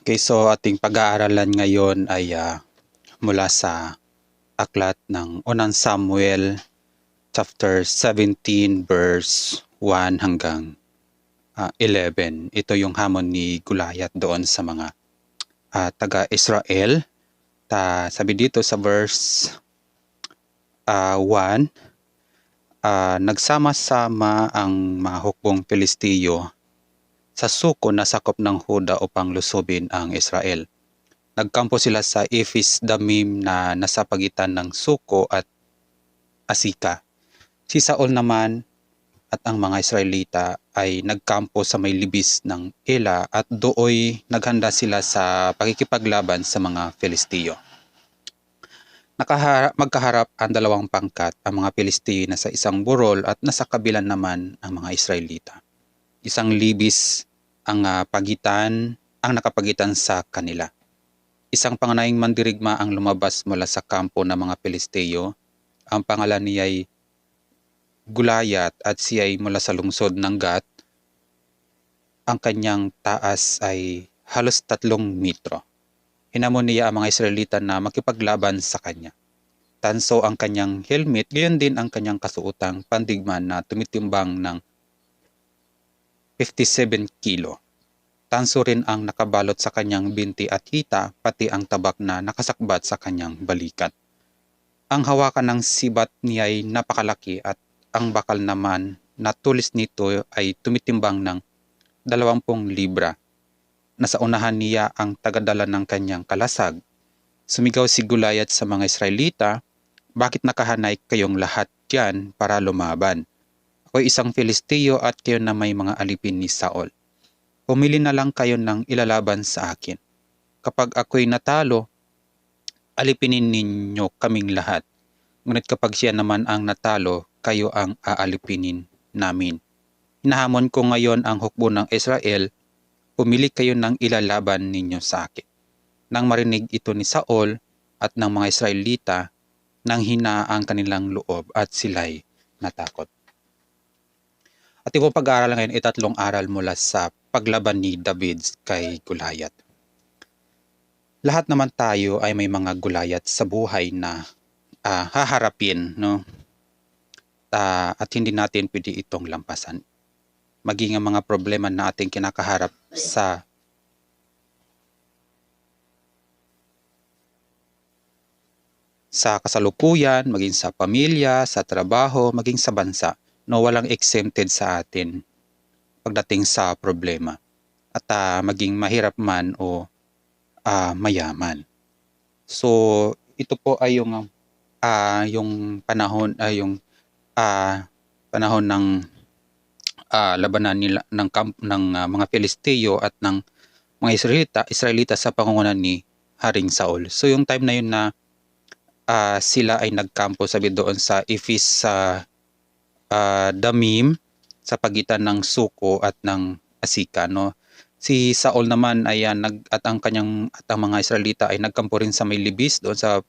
Okay, so ating pag-aaralan ngayon ay mula sa aklat ng Unang Samuel chapter 17 verse 1 hanggang 11. Ito yung hamon ni Goliath doon sa mga taga-Israel. Sabi dito sa verse 1, nagsama-sama ang mga hukbong Pilistiyo sa suko na sakop ng Huda upang lusubin ang Israel. Nagkampo sila sa Ephes Damim na nasa pagitan ng Suko at Asika. Si Saul naman at ang mga Israelita ay nagkampo sa may libis ng Ela at dooy naghanda sila sa pakikipaglaban sa mga Filistiyo. Magkaharap ang dalawang pangkat, ang mga Filistiyo nasa isang burol at nasa kabilang naman ang mga Israelita. Isang libis ang nakapagitan sa kanila. Isang pangunahing mandirigma ang lumabas mula sa kampo ng mga Pilistiyo. Ang pangalan niya ay Goliath at siya ay mula sa lungsod ng Gat. Ang kanyang taas ay halos 3 metro. Hinamon niya ang mga Israelita na makipaglaban sa kanya. Tanso ang kanyang helmet, gayon din ang kanyang kasuotang pandigma na tumitimbang ng 57 kilo. Tanso rin ang nakabalot sa kanyang binti at hita, pati ang tabak na nakasakbat sa kanyang balikat. Ang hawakan ng sibat niya ay napakalaki at ang bakal naman na tulis nito ay tumitimbang ng 20 libra. Nasa unahan niya ang tagadala ng kanyang kalasag. Sumigaw si Goliath sa mga Israelita, "Bakit nakahanay kayong lahat diyan para lumaban? Ako'y isang Filistiyo at kayo na may mga alipin ni Saul. Pumili na lang kayo ng ilalaban sa akin. Kapag ako'y natalo, alipinin ninyo kaming lahat. Ngunit kapag siya naman ang natalo, kayo ang aalipinin namin. Hinahamon ko ngayon ang hukbo ng Israel, pumili kayo ng ilalaban ninyo sa akin." Nang marinig ito ni Saul at ng mga Israelita, nang hina ang kanilang loob at sila'y natakot. At ito pag-aaral ngayon ay 3 aral mula sa paglaban ni David kay Goliath. Lahat naman tayo ay may mga Goliath sa buhay na haharapin, no? At hindi natin pwede itong lampasan. Maging ang mga problema na ating kinakaharap sa kasalukuyan, maging sa pamilya, sa trabaho, maging sa bansa, no, walang exempted sa atin pagdating sa problema. At maging mahirap man o mayaman. So, ito po ay yung panahon panahon ng labanan nila ng mga Pilistiyo at ng mga Israelita sa pangungunan ni Haring Saul. So, yung time na yun na sila ay nagkampo sabi doon sa Ephes Damim sa pagitan ng Suko at ng Asika, no. Si Saul naman ay ang mga Israelita ay nagkampo rin sa may libis doon sa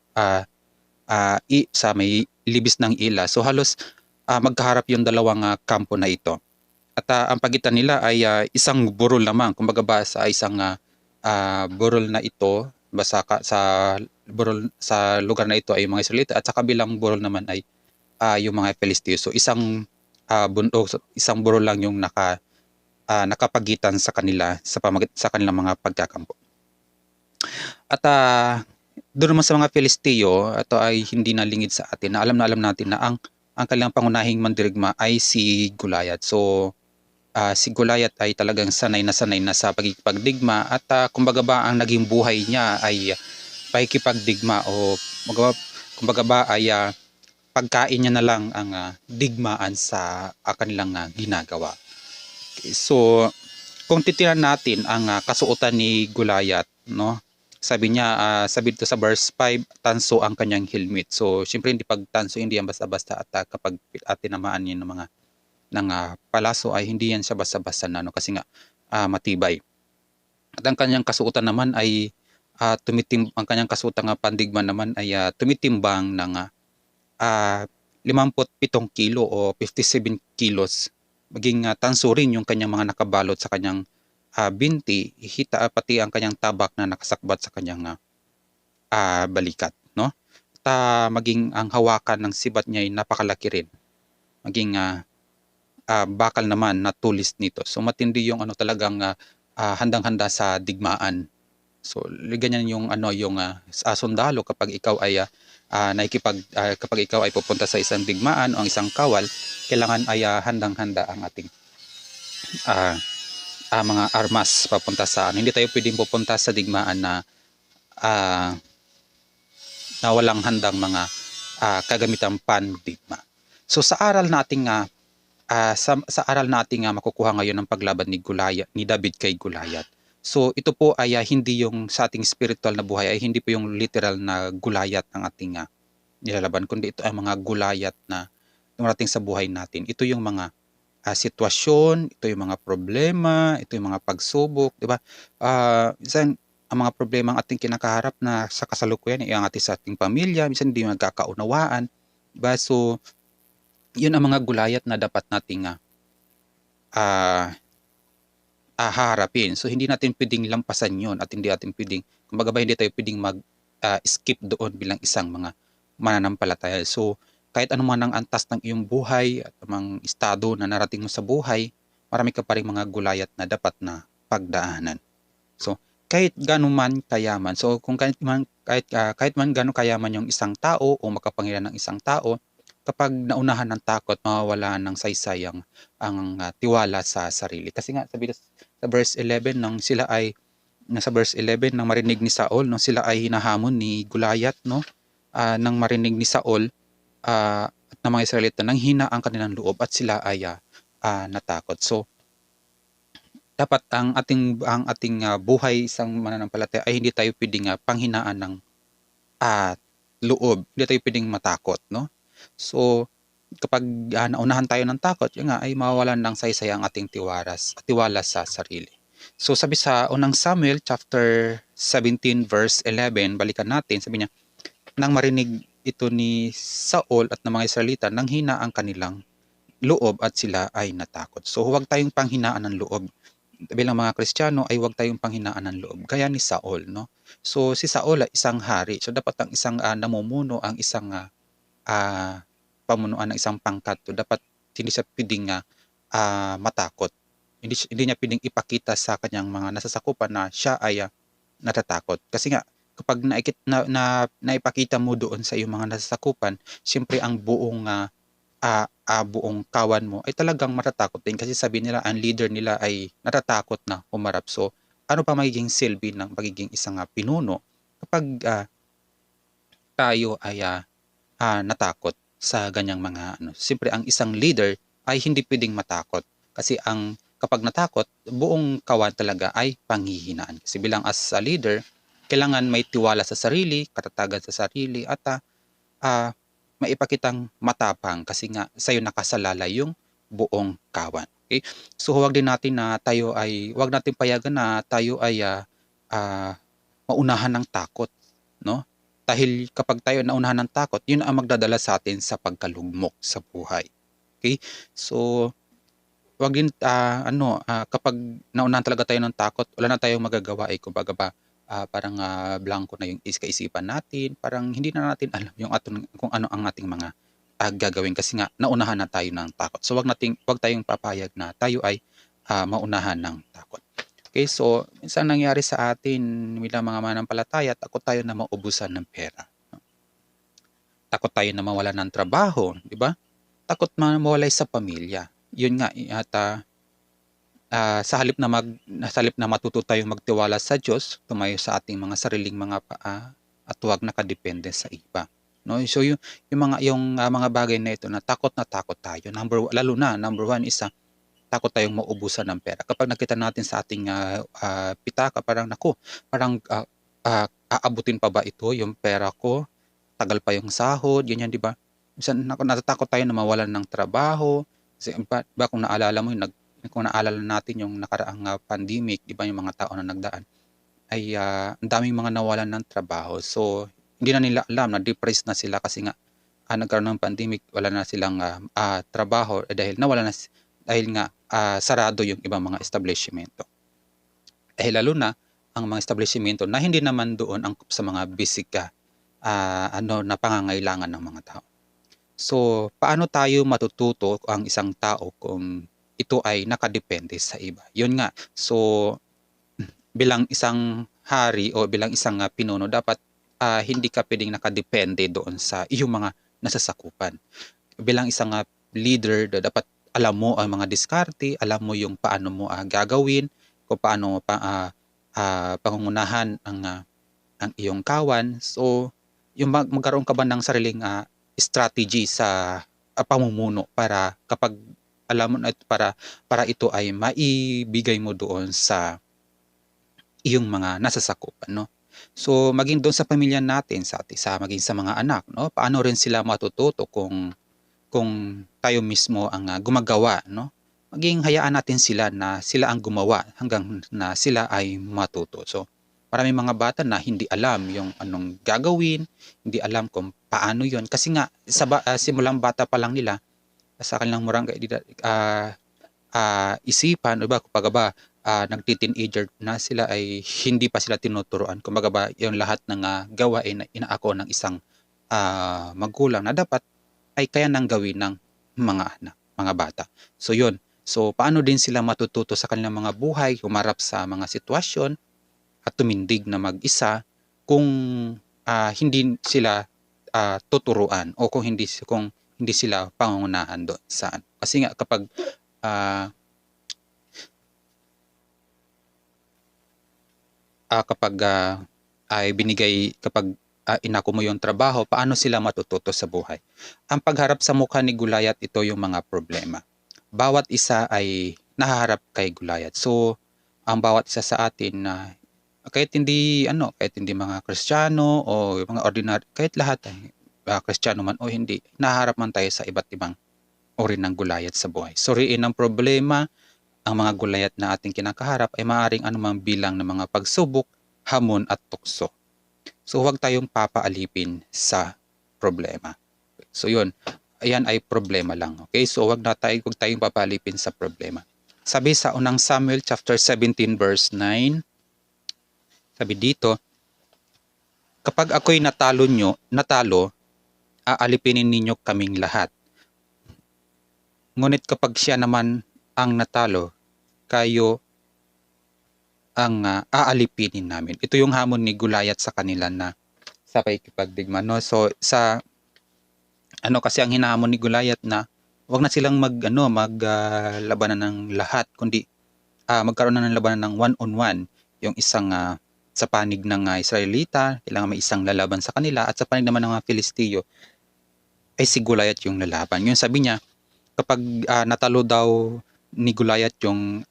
may libis ng Ila. So halos magkaharap yung dalawang kampo na ito. At ang pagitan nila ay isang burol lamang. Kumbaga ba sa isang burol na ito, sa lugar na ito ay yung mga Israelita at sa kabilang burol naman ay yung mga Filistiyo. So isang burol lang yung nakapagitan sa kanila sa kanilang mga pagkakampo. At doon naman sa mga Filistiyo, ito ay hindi nalingid sa atin. Na alam natin na ang kanilang pangunahing mandirigma ay si Goliath. So si Goliath ay talagang sanay na sa pagkikipagdigma at kumbaga ba ang naging buhay niya ay pakikipagdigma o kumbaga ba ay pagkain niya na lang ang digmaan sa kanilang ginagawa. Okay, so kung titinan natin ang kasuotan ni Goliath, no? Sabi dito sa verse 5, tanso ang kanyang helmet. So syempre hindi pagtanso, hindi yan basta-basta at kapag tinamaan niya ng palaso ay hindi yan siya basta-basta na, no? Kasi nga matibay. At ang kanyang kasuotan naman ay ang kanyang kasuotang pandigma naman ay tumitimbang ng 57 kilo o 57 kilos. Maging tanso rin yung kanyang mga nakabalot sa kanyang binti, hita pati ang kanyang tabak na nakasakbat sa kanyang balikat, no? At maging ang hawakan ng sibat niya ay napakalaki rin. Maging bakal naman na tulis nito. So matindi yung talagang handang-handa sa digmaan. So ganyan yung sundalo kapag ikaw ay kapag ikaw ay pupunta sa isang digmaan o ang isang kawal, kailangan ay handang-handa ang ating mga armas papunta sa Hindi tayo pwedeng pupunta sa digmaan na walang handang mga kagamitang pandigma. So sa aral nating sa aral nating makukuha ngayon ng paglaban ni David kay Goliath. So ito po ay hindi yung sa ating spiritual na buhay, ay hindi po yung literal na Goliath ng ating nilalaban, kundi ito ay mga Goliath na dumarating sa buhay natin. Ito yung mga sitwasyon, ito yung mga problema, ito yung mga pagsubok, di ba? Minsan ang mga problema ang ating kinakaharap na sa kasalukuyan ay ang sa ating pamilya, minsan hindi magkakaunawaan, diba? So yun ang mga Goliath na dapat nating haharapin. So hindi natin pwedeng lampasan yun at hindi natin pwedeng, kumbaga ba, hindi tayo pwedeng skip doon bilang isang mga mananampalataya. So kahit anuman ang antas ng iyong buhay at ang estado na narating mo sa buhay, marami ka pa rin mga Goliath na dapat na pagdaanan. So kahit gano'n man kayaman, so kung kahit man gano'n kayaman yung isang tao o makapangyarihan ng isang tao, kapag naunahan ng takot, mawawalan ng saysay ang tiwala sa sarili. Kasi nga sabi sa verse 11 nasa verse 11 nang marinig ni Saul, no, sila ay hinahamon ni Goliath, no, nang marinig ni Saul at ng mga Israelita, nang hina ang kanilang loob at sila ay natakot. So dapat ang ating buhay isang mananampalataya ay hindi tayo pwedeng panghinaan ng loob, hindi tayo pwedeng matakot, no? So kapag naunahan tayo ng takot, yun nga ay mawawalan ng saysay ang ating tiwala sa sarili. So sabi sa unang Samuel chapter 17 verse 11, balikan natin, sabi niya, nang marinig ito ni Saul at ng mga Israelita, nang hina ang kanilang loob at sila ay natakot. So huwag tayong panghinaan ng loob. Bilang mga Kristiyano ay huwag tayong panghinaan ng loob, gaya ni Saul, no? So si Saul ay isang hari. So dapat ang isang namumuno, ang isang pamunuan ng isang pangkat, so dapat hindi siya pwedeng matakot. Hindi niya pwedeng ipakita sa kanyang mga nasasakupan na siya ay natatakot. Kasi nga kapag naipakita mo doon sa iyong mga nasasakupan, siyempre ang buong kawan mo ay talagang matatakot din, kasi sabi nila ang leader nila ay natatakot na humarap. So ano pa magiging silbi ng pagiging isang pinuno kapag tayo ay natakot sa ganyang mga Siyempre ang isang leader ay hindi pwedeng matakot, kasi kapag natakot, buong kawan talaga ay panghihinaan. Kasi bilang as a leader, kailangan may tiwala sa sarili, katatagan sa sarili, at maipakitang matapang, kasi nga sa'yo nakasalalay yung buong kawan. Okay? So huwag din natin huwag natin payagan na tayo ay maunahan ng takot, no? Dahil kapag tayo naunahan ng takot, yun ang magdadala sa atin sa pagkalugmok sa buhay. Okay? So wag din kapag naunahan talaga tayo ng takot, wala na tayong magagawa, kumbaga ba, parang blanco na yung kaisipan natin, parang hindi na natin alam kung ano ang ating mga gagawin, kasi nga naunahan na tayo ng takot. So wag tayong papayag na tayo ay maunahan ng takot. Okay, so minsan nangyari sa atin bilang mga mananampalataya, takot tayo na maubusan ng pera. Takot tayo na mawalan ng trabaho, di ba? Takot mawalay sa pamilya. Yun nga, at sa halip na matuto tayong magtiwala sa Diyos, tumayo sa ating mga sariling mga paa at huwag nakadepende sa iba. No? So yung mga bagay na ito na takot tayo. Lalo na number one is takot tayong maubusan ng pera. Kapag nakita natin sa ating pitaka, parang aabutin pa ba ito yung pera ko? Tagal pa yung sahod, ganyan, di ba? Minsan natatakot tayo na mawalan ng trabaho. Kasi kung naalala natin yung nakaraang pandemic, di ba, yung mga tao na nagdaan, ay ang daming mga nawalan ng trabaho. So hindi na nila alam, na depressed na sila kasi nga nagkaroon ng pandemic, wala na silang trabaho dahil nga sarado yung ibang mga establishmento. lalo na ang mga establishmento na hindi naman doon angkop sa mga basic na pangangailangan ng mga tao. So, paano tayo matututo ang isang tao kung ito ay nakadepende sa iba? Yun nga. So, bilang isang hari o bilang isang pinuno, dapat hindi ka pwedeng nakadepende doon sa iyong mga nasasakupan. Bilang isang leader, dapat alam mo ang mga diskarte, alam mo yung paano mo gagawin, kung paano mo pangungunahan ang iyong kawan. So, yung magkaroon ka ba ng sariling strategy sa pamumuno para kapag alam mo na para ito ay maibigay mo doon sa iyong mga nasasakupan, no? So, maging doon sa pamilya natin, maging sa mga anak, no? Paano rin sila matututo kung tayo mismo ang gumagawa, no? Maging hayaan natin sila na sila ang gumawa hanggang na sila ay matuto. So, maraming mga bata na hindi alam yung anong gagawin, hindi alam kung paano yon kasi nga simulang bata pa lang nila sa kanilang murang isipan, o ba, kumbaga ba, nagti-teenager na sila ay hindi pa sila tinuturuan. Kumbaga ba, yung lahat ng gawain na inaako ng isang magulang na dapat ay kaya nang gawin ng mga anak, mga bata. So yun. So paano din sila matututo sa kanilang mga buhay, humarap sa mga sitwasyon at tumindig na mag-isa kung hindi sila tuturuan o kung hindi sila pangungunahan doon saan. Kasi nga kapag kapag inako mo yung trabaho, paano sila matututo sa buhay? Ang pagharap sa mukha ni Gulayat, ito yung mga problema. Bawat isa ay nahaharap kay Gulayat. So, ang bawat isa sa atin na kahit hindi mga Kristiyano o mga ordinary, kahit lahat Kristiyano man o hindi, nahaharap man tayo sa iba't ibang uri ng Gulayat sa buhay. Suriin ang problema, ang mga Gulayat na ating kinakaharap ay maaaring anumang bilang ng mga pagsubok, hamon at tukso. So huwag tayong papaalipin sa problema. So yun, ayan ay problema lang. Okay? So huwag tayong papaalipin sa problema. Sabi sa unang Samuel chapter 17 verse 9, sabi dito, kapag ako'y natalo, aalipinin ninyo kaming lahat. Ngunit kapag siya naman ang natalo, kayo ang aalipinin namin. Ito yung hamon ni Gulayat sa kanila na sa pakikipagdigma, no? So kasi ang hinahamon ni Gulayat na wag na silang maglabanan ng lahat, kundi magkaroon na ng labanan ng one-on-one. Yung isang sa panig ng Israelita, kailangan may isang lalaban sa kanila, at sa panig naman ng mga Filistiyo ay si Gulayat yung lalaban. Yun sabi niya, kapag natalo daw ni Gulayat yung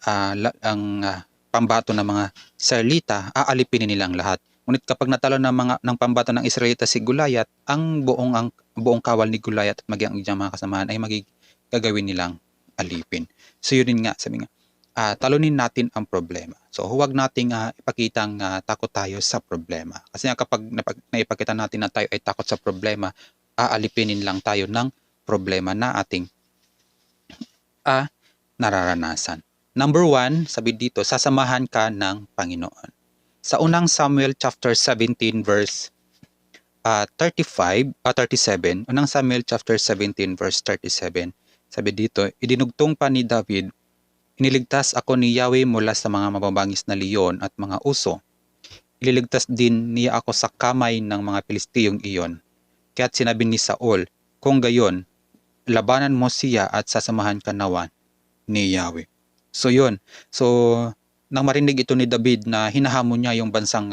pambato ng mga Israelita, aalipinin nilang lahat. Ngunit kapag natalo ng pambato ng Israelita si Gulayat, ang buong kawal ni Gulayat at maging ang mga kasamahan ay gagawin nilang alipin. So yun din nga, sabi nga, talunin natin ang problema. So huwag nating ipakitang takot tayo sa problema. Kasi nga kapag naipakita natin na tayo ay takot sa problema, aalipinin lang tayo ng problema na ating nararanasan. Number 1, sabi dito, sasamahan ka ng Panginoon. Sa unang Samuel chapter 17 verse 37, unang Samuel chapter 17 verse 37, sabi dito, idinugtong pa ni David, iniligtas ako ni Yahweh mula sa mga mababangis na leon at mga uso. Ililigtas din niya ako sa kamay ng mga Pilistiyong iyon. Kaya't sinabi ni Saul, kung gayon, labanan mo siya at sasamahan ka nawa ni Yahweh. So yun. So nang marinig ito ni David na hinahamon niya yung bansang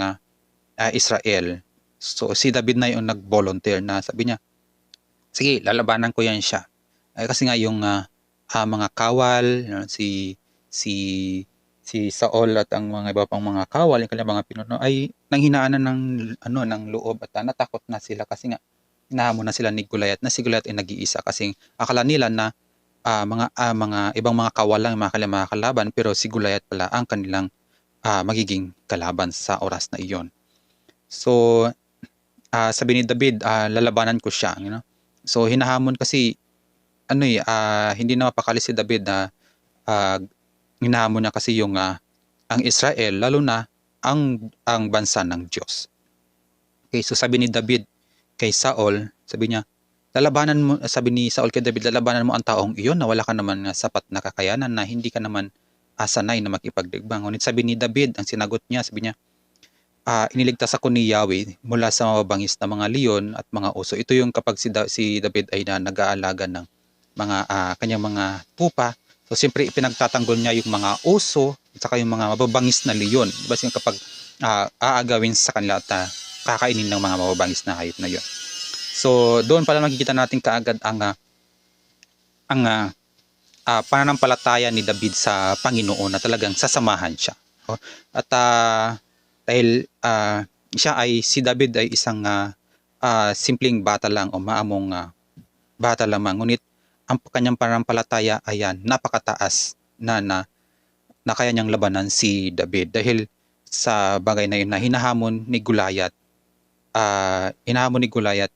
Israel, so si David na yung nag-volunteer na sabi niya, sige, lalabanan ko yan siya. Kasi nga yung mga kawal, si Saul at ang mga iba pang mga kawal, yung kanilang mga pinuno ay nanghinaanan ng loob at natakot na sila kasi nga hinahamon na sila ni Gulayat, na si Gulayat ay nag-iisa kasi akala nila na mga ibang mga kawal lang mga kalaban, pero si Gulayat pala ang kanilang magiging kalaban sa oras na iyon. So sabi ni David, lalabanan ko siya, So hinahamon kasi hindi na mapakali si David na hinahamon niya kasi yung ang Israel, lalo na ang bansa ng Diyos. Okay, so sabi ni David kay Saul, sabi niya, lalabanan mo, sabi ni Saul kay David, lalabanan mo ang taong iyon na wala ka naman sapat na kakayanan, na hindi ka naman sanay na makipagdigbang. Ngunit sabi ni David, ang sinagot niya, sabi niya, iniligtas ako ni Yahweh mula sa mababangis na mga leon at mga oso. Ito yung kapag si David ay nag-aalaga ng mga kanyang mga tupa. So siyempre ipinagtatanggol niya yung mga oso at saka yung mga mababangis na leon. Diba yung kapag aagawin sa kanila at kakainin ng mga mababangis na hayop na yun. So doon pala makikita natin kaagad ang pananampalataya ni David sa Panginoon na talagang sasamahan siya. At dahil si David ay isang simpleng bata lang o maamong bata lamang, ngunit ang kanyang pananampalataya ay napakataas na kaya niyang labanan si David dahil sa bagay na yun na hinahamon ni Goliath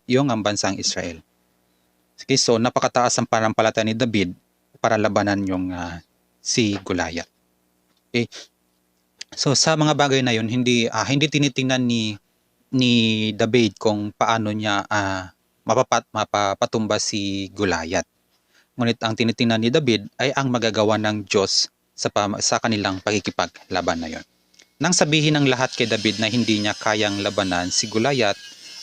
yung ang bansang Israel. Okay, so napakataas ang pananampalataya ni David para labanan yung si Goliath. Okay. So sa mga bagay na yun, hindi tinitingnan ni David kung paano niya mapapatumba si Goliath. Ngunit ang tinitingnan ni David ay ang magagawa ng Diyos sa kanilang pakikipaglaban na yon. Nang sabihin ng lahat kay David na hindi niya kayang labanan si Goliath,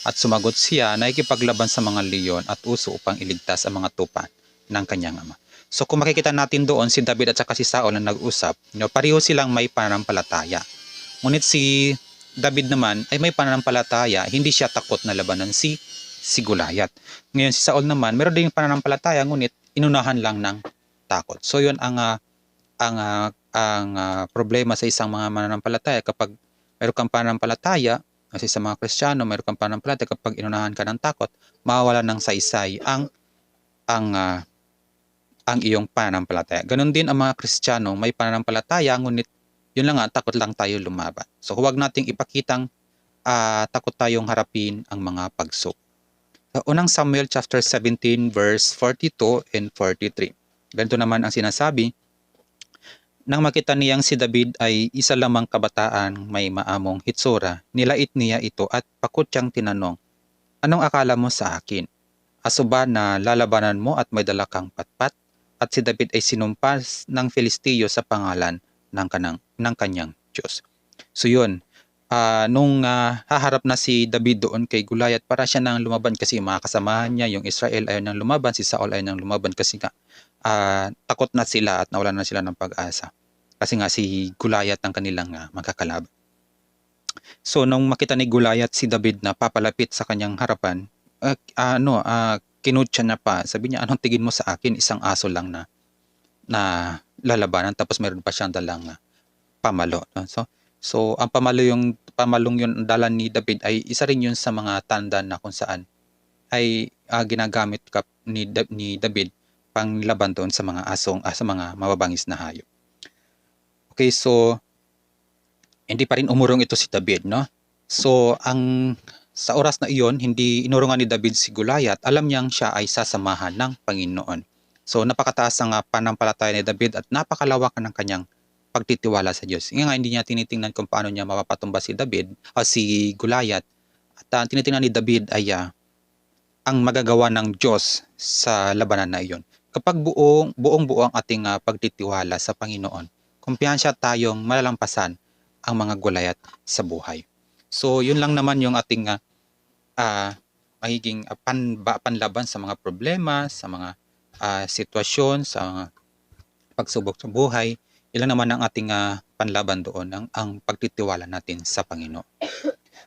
at sumagot siya na ikipaglaban sa mga leon at uso upang iligtas ang mga tupa ng kanyang ama. So kung makikita natin doon, si David at saka si Saul na nag-usap, pareho silang may pananampalataya. Ngunit si David naman ay may pananampalataya, hindi siya takot na labanan si Goliath. Ngayon si Saul naman, meron din pananampalataya, ngunit inunahan lang ng takot. So yun ang problema sa isang mga mananampalataya. Kapag meron kang pananampalataya, kasi sa mga Kristiyano, meron kang pananampalataya, kapag inunahan ka ng takot, mawawala ng saysay ang iyong pananampalataya. Ganon din ang mga Kristiyano, may pananampalataya, ngunit yun lang takot lang tayo lumaban. So huwag nating ipakitang takot tayong harapin ang mga pagsubok. Unang Samuel chapter 17 verse 42 and 43. Ganito naman ang sinasabi, nang makita niyang si David ay isa lamang kabataan may maamong hitsura, nilait niya ito at pakot siyang tinanong, anong akala mo sa akin? Aso ba na lalabanan mo at may dala kang patpat? At si David ay sinumpas ng Filistiyo sa pangalan ng kanyang Diyos. So yun, nung haharap na si David doon kay Goliath, para siya nang lumaban kasi mga kasamahan niya, yung Israel, ayaw nang lumaban, si Saul ayaw nang lumaban kasi nga takot na sila at nawalan na sila ng pag-asa. Kasi nga si Goliath ang kanilang magkakalaban. So nung makita ni Goliath si David na papalapit sa kanyang harapan, kinutya niya pa. Sabi niya, anong tingin mo sa akin? Isang aso lang na lalabanan, tapos meron pa siyang dalang pamalo. So ang pamalong yung dala ni David ay isa rin yun sa mga tanda na kung saan ay ginagamit ni David panglaban doon sa mga sa mga mababangis na hayop. Okay, so hindi pa rin umurong ito si David, no? So sa oras na iyon, hindi inurungan ni David si Goliath, alam niyang siya ay sasamahan ng Panginoon. So napakataas ang pananampalataya ni David at napakalawakan ng kanyang pagtitiwala sa Diyos. Nga hindi niya tinitingnan kung paano niya mapapatumba si Goliath. At tinitingnan ni David ay ang magagawa ng Diyos sa labanan na iyon. Kapag buong-buo ang ating pagtitiwala sa Panginoon, kumpiyansa tayong malalampasan ang mga Goliath sa buhay. So yun lang naman yung ating magiging panlaban sa mga problema, sa mga sitwasyon, sa mga pagsubok sa buhay. Ilan naman ang ating panlaban doon, ang pagtitiwala natin sa Panginoon.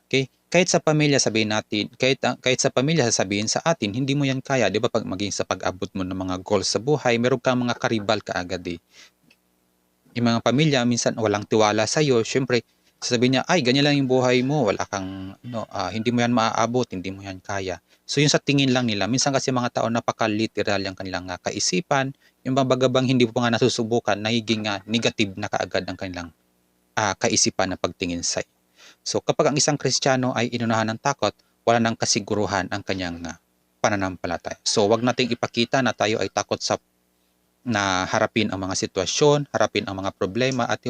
Okay? Kahit sa pamilya sabihin natin, kahit sa pamilya sasabihin sa atin, hindi mo yan kaya, 'di ba? Pag maging sa pag-abot mo ng mga goals sa buhay, meron kang mga karibal kaagad eh. Yung mga pamilya minsan walang tiwala sa iyo, syempre sasabihin niya, ay ganyan lang yung buhay mo, wala kang hindi mo yan maaabot, hindi mo yan kaya. So yun sa tingin lang nila. Minsan kasi mga tao napaka-literal yung kanilang kaisipan, yung bagabang hindi po nga nasusubukan, nagiging negative na kaagad ang kanilang kaisipan na pagtingin sa iyo. So kapag ang isang Kristiyano ay inunahan ng takot, wala nang kasiguruhan ang kanyang pananampalataya. So wag nating ipakita na tayo ay takot na harapin ang mga sitwasyon, harapin ang mga problema, at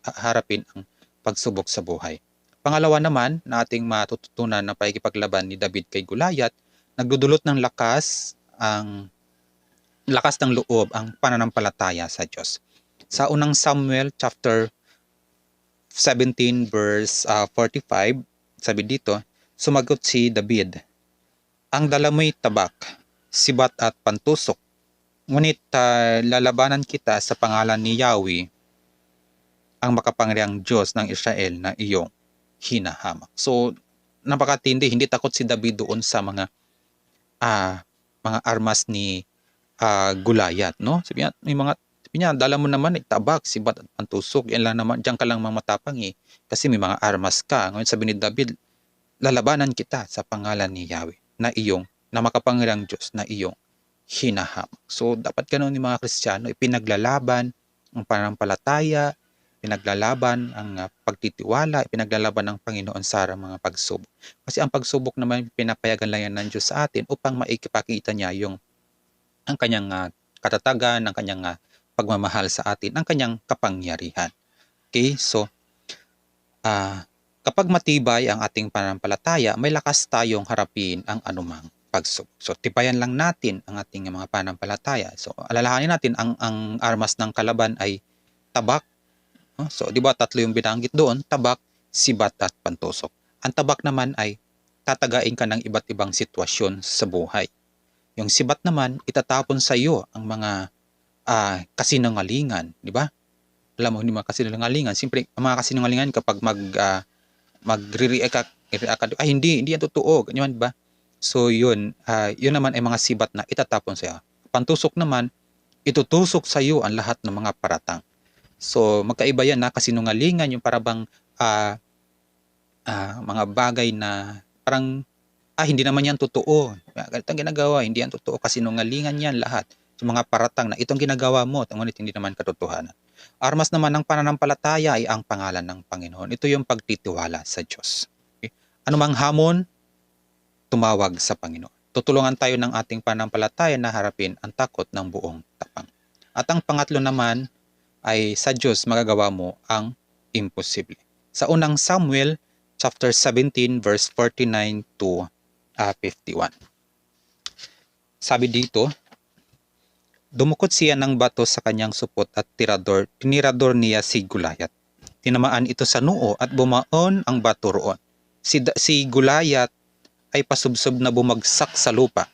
harapin ang pagsubok sa buhay. Pangalawa naman na ating matututunan na pakikipaglaban ni David kay Goliath, nagdudulot ng lakas ng loob ang pananampalataya sa Diyos. Sa unang Samuel chapter 17 verse 45, sabi dito, sumagot si David, ang dala mo'y tabak, sibat at pantusok, ngunit lalabanan kita sa pangalan ni Yahweh, ang makapangyarihang Diyos ng Israel na iyong hinahamak. So, napakatindi, hindi takot si David doon sa mga armas ni Goliath, no? Sabi niya, dala mo naman tabak, sibat at pantusok, yan lang naman, diyan ka lang mamatapang kasi may mga armas ka. Ngayon sabi ni David, lalabanan kita sa pangalan ni Yahweh na makapangyarihang Diyos na iyong hinahamak. So, dapat ganun ni mga Kristiyano, ipinaglalaban ang pananampalataya, pinaglalaban ang pagtitiwala, pinaglalaban ng Panginoon sa mga pagsubok. Kasi ang pagsubok naman pinapayagan lang yan ng Diyos sa atin upang maikipakita niya ang kanyang katatagan, ang kanyang pagmamahal sa atin, ang kanyang kapangyarihan. Okay? So, kapag matibay ang ating pananampalataya, may lakas tayong harapin ang anumang pagsubok. So, tibayan lang natin ang ating mga pananampalataya. So, alalahanin natin ang armas ng kalaban ay tabak. So, di ba tatlo yung binanggit doon, tabak, sibat at pantusok. Ang tabak naman ay tatagain ka ng iba't ibang sitwasyon sa buhay. Yung sibat naman, itatapon sa iyo ang mga kasinungalingan, di ba? Alam mo, hindi mga kasinungalingan. Siyempre, ang mga kasinungalingan kapag magre-react ka, ay hindi yan totoo, ganyan ba? So, yun naman ay mga sibat na itatapon sa iyo. Pantusok naman, itutusok sa iyo ang lahat ng mga paratang. So, magkaiba yan na kasinungalingan, yung parabang mga bagay na parang, hindi naman yan totoo. Ganito ang ginagawa, hindi yan totoo. Kasinungalingan yan lahat. Yung mga paratang na itong ginagawa mo, ngunit hindi naman katotohanan. Armas naman ng pananampalataya ay ang pangalan ng Panginoon. Ito yung pagtitiwala sa Diyos. Okay? Anumang hamon, tumawag sa Panginoon. Tutulungan tayo ng ating pananampalataya na harapin ang takot ng buong tapang. At ang pangatlo naman, ay sa Diyos magagawa mo ang imposible. Sa unang Samuel chapter 17 verse 49 to 51. Sabi dito, dumukot siya ng bato sa kanyang supot at tinirador niya si Goliath. Tinamaan ito sa noo at bumaon ang bato roon. Si Goliath ay pasubsob na bumagsak sa lupa.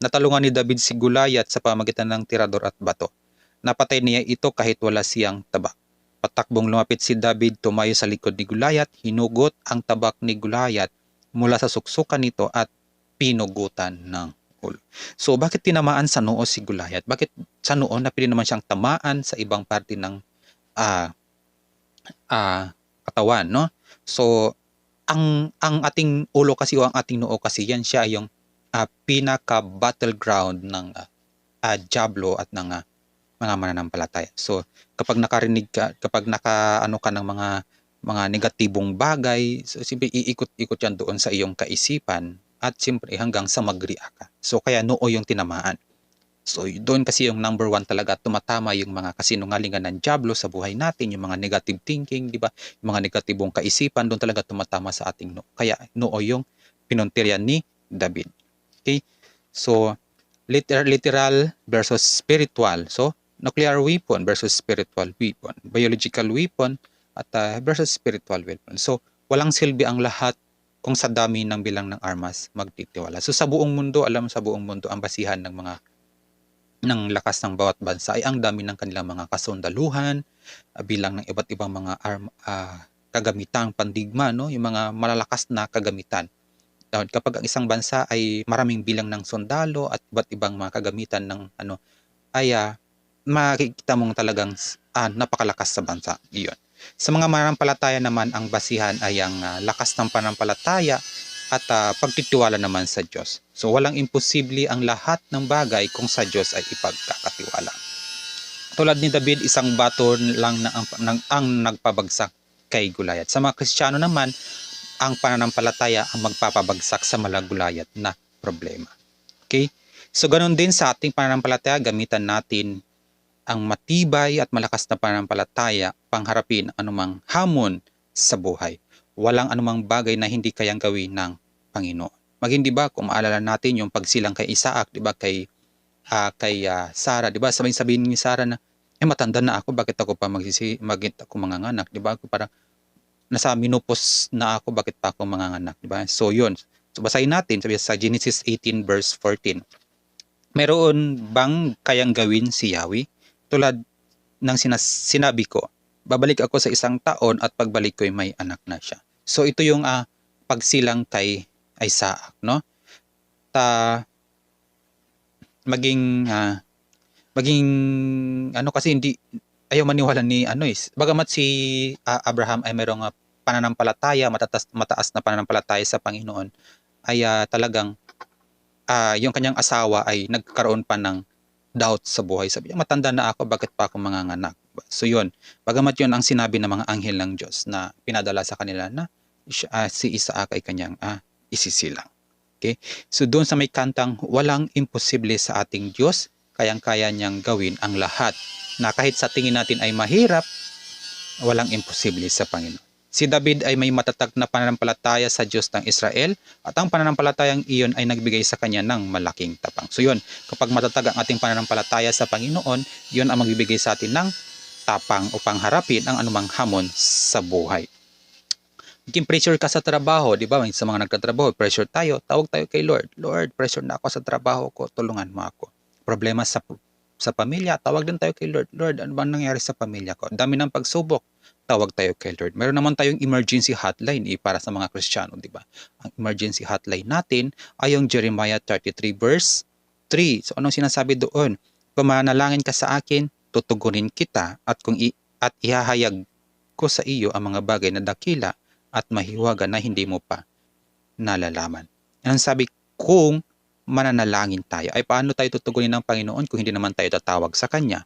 Natalungan ni David si Goliath sa pamagitan ng tirador at bato. Napatay niya ito kahit wala siyang tabak. Patakbong lumapit si David, tumayo sa likod ni Goliath, hinugot ang tabak ni Goliath mula sa suksukan nito at pinugutan ng ulo. So bakit tinamaan sa noo si Goliath? Bakit sa noo na pwede naman siyang tamaan sa ibang parte ng katawan, no? So ang ating ulo kasi o ang ating noo kasi yan siya yung pinaka battleground ng diablo at ng mga mananampalataya. So, kapag nakarinig ka, kapag nakaano ka ng mga negatibong bagay, so siyempre iikot-ikot yan doon sa iyong kaisipan at siyempre hanggang sa mag-react ka. So, kaya noo yung tinamaan. So, doon kasi yung number one talaga, tumatama yung mga kasinungalingan ng diablo sa buhay natin, yung mga negative thinking, di ba? Yung mga negatibong kaisipan, doon talaga tumatama sa ating noo. Kaya noo yung pinuntiryan ni David. Okay? So, literal versus spiritual. So, nuclear weapon versus spiritual weapon, biological weapon at versus spiritual weapon. So, walang silbi ang lahat kung sa dami ng bilang ng armas magtitiwala. So, sa buong mundo, sa buong mundo, ang basihan ng lakas ng bawat bansa ay ang dami ng kanilang mga kasundaluhan, bilang ng iba't ibang mga kagamitang pandigma, no? Yung mga malalakas na kagamitan. Kapag ang isang bansa ay maraming bilang ng sundalo at iba't ibang mga kagamitan ng makikita mong talagang napakalakas sa bansa. Iyon. Sa mga mananampalataya naman, ang basihan ay ang lakas ng pananampalataya at pagtitiwala naman sa Diyos. So walang imposible ang lahat ng bagay kung sa Diyos ay ipagkakatiwala. Tulad ni David, isang bato lang ang nagpabagsak kay Goliath. Sa mga Kristiyano naman, ang pananampalataya ang magpapabagsak sa Goliath na problema. Okay? So, ganun din sa ating pananampalataya, gamitan natin ang matibay at malakas na pananampalataya pangharapin ang anumang hamon sa buhay. Walang anumang bagay na hindi kayang gawin ng Panginoon. Maging 'di ba kung maalala natin yung pagsilang kay Isaac, 'di ba kay Sarah, 'di ba? Sabihin ni Sarah na matanda na ako, bakit ako pa ako manganganak, 'di ba? Parang nasa menopause na ako, bakit pa ako manganganak, 'di ba? So 'yun. So basahin natin sa Genesis 18 verse 14. Meron bang kayang gawin si Yahweh? Tulad ng sinabi ko, babalik ako sa 1 taon at pagbalik ko ay may anak na siya. So ito yung pagsilang kay Isaac, no? Maging kasi hindi ayaw maniwala ni bagamat si Abraham ay mayroong pananampalataya, mataas na pananampalataya sa Panginoon, ay talagang yung kanyang asawa ay nagkaroon pa ng doubt sa buhay. Sabi niya, matanda na ako, bakit pa ako manganganak? So yun, bagamat yun ang sinabi ng mga anghel ng Diyos na pinadala sa kanila na si Isaac ay kanyang isisilang. Okay? So doon sa may kantang, walang imposible sa ating Diyos, kayang-kaya niyang gawin ang lahat. Na kahit sa tingin natin ay mahirap, walang imposible sa Panginoon. Si David ay may matatag na pananampalataya sa Diyos ng Israel at ang pananampalatayang iyon ay nagbigay sa kanya ng malaking tapang. So yun, kapag matatag ang ating pananampalataya sa Panginoon, yun ang magbibigay sa atin ng tapang upang harapin ang anumang hamon sa buhay. Maging pressure ka sa trabaho, di ba? Sa mga nagtatrabaho, pressure tayo, tawag tayo kay Lord. Lord, pressure na ako sa trabaho ko, tulungan mo ako. Problema sa pamilya, tawag din tayo kay Lord. Lord, ano bang nangyari sa pamilya ko? Dami ng pagsubok, tawag tayo kay Lord. Meron naman tayong emergency hotline para sa mga Kristiyano, di ba? Ang emergency hotline natin ay yung Jeremiah 33 verse 3. So anong sinasabi doon? Kung manalangin ka sa akin, tutugunin kita at ihahayag ko sa iyo ang mga bagay na dakila at mahiwaga na hindi mo pa nalalaman. Ang sabi, kung mananalangin tayo, ay paano tayo tutugunin ng Panginoon kung hindi naman tayo tatawag sa Kanya?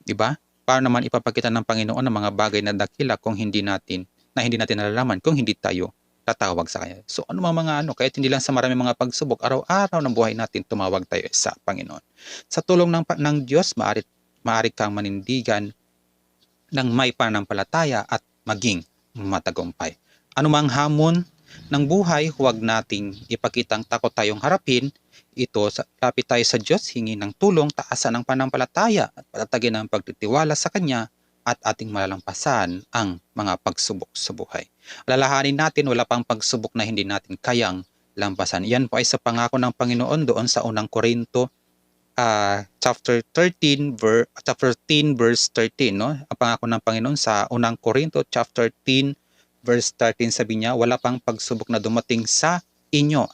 Diba? Paano naman ipapakita ng Panginoon ang mga bagay na dakila kung hindi natin nalalaman, kung hindi tayo tatawag sa Kanya? So ano mga kahit hindi lang sa maraming mga pagsubok, araw-araw ng buhay natin, tumawag tayo sa Panginoon. Sa tulong ng Diyos, maaari kang manindigan ng may pananampalataya at maging matagumpay. Anumang hamon ng buhay, huwag nating ipakitang takot tayong harapin ito. Lapit tayo sa Diyos, hingi ng tulong, taasan ang pananampalataya at patatagin ang pagtitiwala sa Kanya at ating malalampasan ang mga pagsubok sa buhay. Alalahanin natin, wala pang pagsubok na hindi natin kayang lampasan. Yan po ay sa pangako ng Panginoon doon sa 1 Korinto chapter 10 verse 13, no? Ang pangako ng Panginoon sa 1 Korinto chapter 10 verse 13, sabi niya, wala pang pagsubok na dumating sa inyo.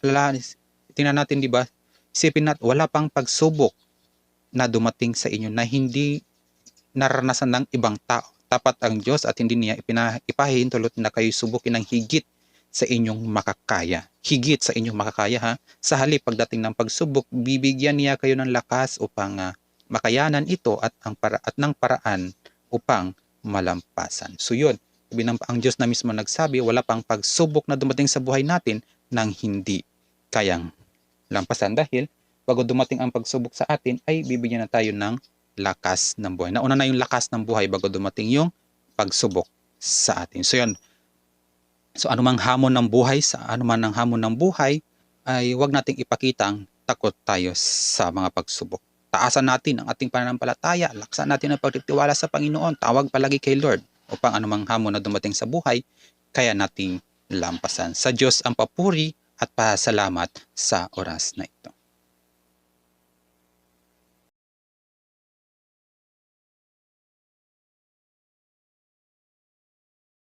Tingnan natin, di ba? Isipin natin, wala pang pagsubok na dumating sa inyo na hindi naranasan ng ibang tao. Tapat ang Diyos at hindi niya ipahihintulot na kayo subukin ng higit sa inyong makakaya. Higit sa inyong makakaya, ha? Sa halip, pagdating ng pagsubok, bibigyan niya kayo ng lakas upang makayanan ito at ng paraan upang malampasan. So yun, ang Diyos na mismo nagsabi, wala pang pagsubok na dumating sa buhay natin nang hindi kayang lampasan. Dahil bago dumating ang pagsubok sa atin, ay bibigyan na tayo ng lakas ng buhay. Nauna na yung lakas ng buhay bago dumating yung pagsubok sa atin. So yun, anumang hamon ng buhay, ay huwag nating ipakitang takot tayo sa mga pagsubok. Taasan natin ang ating pananampalataya, laksan natin ang pagtitiwala sa Panginoon, tawag palagi kay Lord upang anumang hamon na dumating sa buhay, kaya nating lampasan. Sa Diyos ang papuri at pasalamat sa oras na ito.